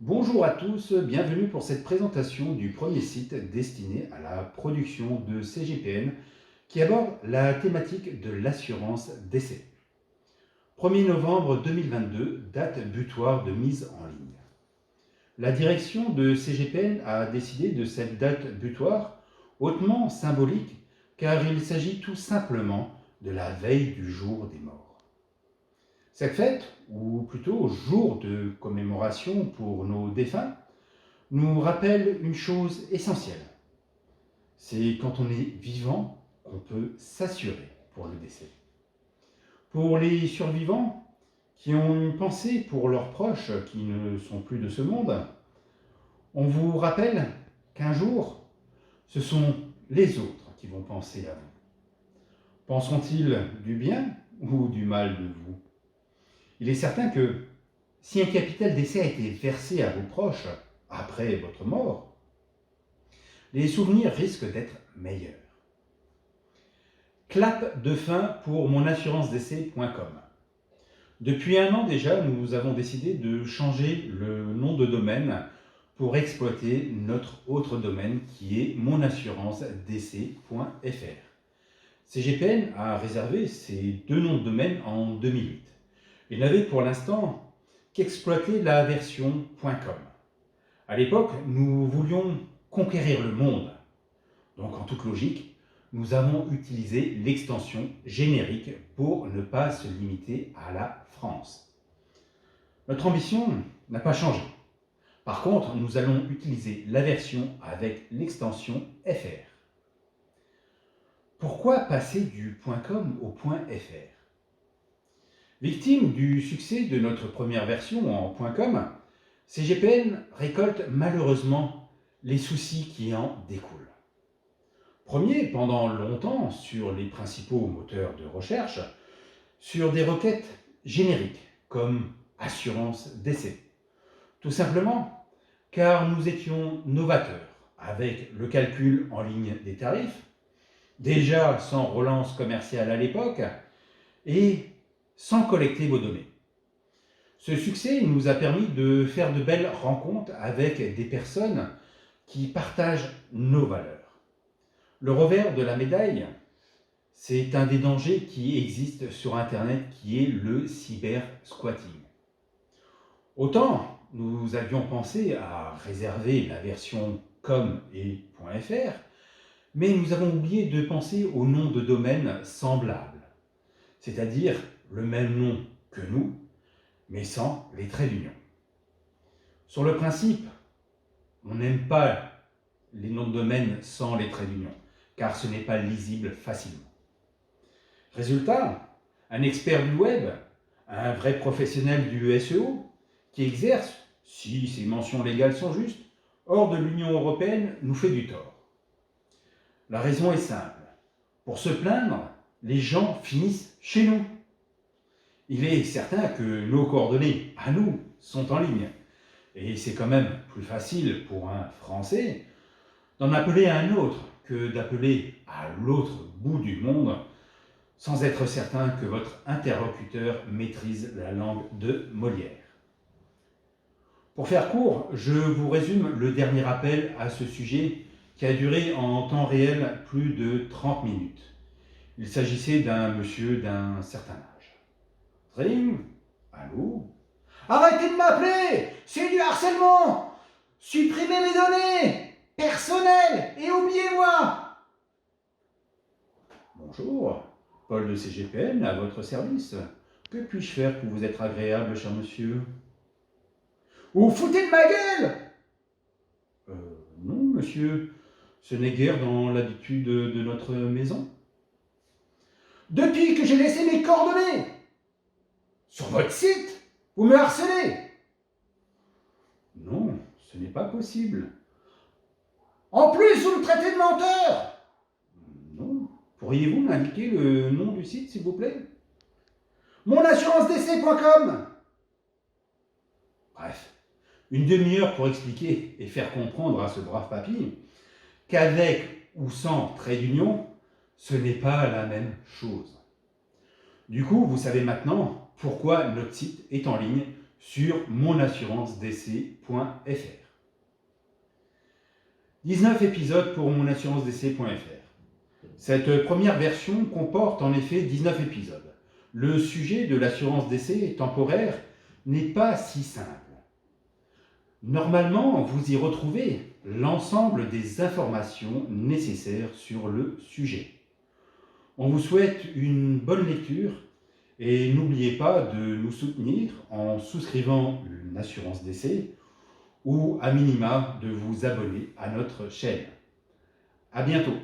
Bonjour à tous, bienvenue pour cette présentation du premier site destiné à la production de CGPN qui aborde la thématique de l'assurance décès. 1er novembre 2022, date butoir de mise en ligne. La direction de CGPN a décidé de cette date butoir hautement symbolique car il s'agit tout simplement de la veille du jour des morts. Cette fête, ou plutôt jour de commémoration pour nos défunts, nous rappelle une chose essentielle. C'est quand on est vivant qu'on peut s'assurer pour le décès. Pour les survivants qui ont une pensée pour leurs proches qui ne sont plus de ce monde, on vous rappelle qu'un jour, ce sont les autres qui vont penser à vous. Penseront-ils du bien ou du mal de vous ? Il est certain que si un capital décès a été versé à vos proches après votre mort, les souvenirs risquent d'être meilleurs. Clap de fin pour monassuranceDécès.com. Depuis un an déjà, nous avons décidé de changer le nom de domaine pour exploiter notre autre domaine qui est monassuranceDécès.fr. CGPN a réservé ces deux noms de domaine en 2008. Il n'avait pour l'instant qu'exploiter la version .com. À l'époque, nous voulions conquérir le monde. Donc en toute logique, nous avons utilisé l'extension générique pour ne pas se limiter à la France. Notre ambition n'a pas changé. Par contre, nous allons utiliser la version avec l'extension .fr. Pourquoi passer du .com au .fr ? Victime du succès de notre première version en .com, CGPN récolte malheureusement les soucis qui en découlent. Premier, pendant longtemps, sur les principaux moteurs de recherche, sur des requêtes génériques comme assurance décès. Tout simplement car nous étions novateurs avec le calcul en ligne des tarifs, déjà sans relance commerciale à l'époque, et sans collecter vos données. Ce succès nous a permis de faire de belles rencontres avec des personnes qui partagent nos valeurs. Le revers de la médaille, c'est un des dangers qui existent sur Internet qui est le cyber-squatting. Autant nous avions pensé à réserver la version .com et .fr, mais nous avons oublié de penser aux noms de domaine semblables, c'est-à-dire le même nom que nous, mais sans les traits d'union. Sur le principe, on n'aime pas les noms de domaine sans les traits d'union, car ce n'est pas lisible facilement. Résultat, un expert du web, un vrai professionnel du SEO, qui exerce, si ces mentions légales sont justes, hors de l'Union européenne, nous fait du tort. La raison est simple. Pour se plaindre, les gens finissent chez nous. Il est certain que nos coordonnées, à nous, sont en ligne. Et c'est quand même plus facile pour un Français d'en appeler à un autre que d'appeler à l'autre bout du monde sans être certain que votre interlocuteur maîtrise la langue de Molière. Pour faire court, je vous résume le dernier appel à ce sujet qui a duré en temps réel plus de 30 minutes. Il s'agissait d'un monsieur d'un certain âge. Ring, allô ? Arrêtez de m'appeler, c'est du harcèlement. Supprimez mes données personnelles et oubliez-moi. Bonjour, Paul de CGPN à votre service. Que puis-je faire pour vous être agréable, cher monsieur ? Vous foutez de ma gueule ? Non, monsieur, ce n'est guère dans l'habitude de notre maison. Depuis que j'ai laissé mes coordonnées sur votre site, vous me harcelez. Non, ce n'est pas possible. En plus, vous me traitez de menteur. Non. Pourriez-vous m'indiquer le nom du site, s'il vous plaît ? monassuranceDécès.com. Bref, une demi-heure pour expliquer et faire comprendre à ce brave papy qu'avec ou sans trait d'union, ce n'est pas la même chose. Du coup, vous savez maintenant pourquoi notre site est en ligne sur monassuranceDC.fr. 19 épisodes pour monassuranceDC.fr. Cette première version comporte en effet 19 épisodes. Le sujet de l'assurance décès temporaire n'est pas si simple. Normalement, vous y retrouvez l'ensemble des informations nécessaires sur le sujet. On vous souhaite une bonne lecture et n'oubliez pas de nous soutenir en souscrivant une assurance décès ou à minima de vous abonner à notre chaîne. À bientôt.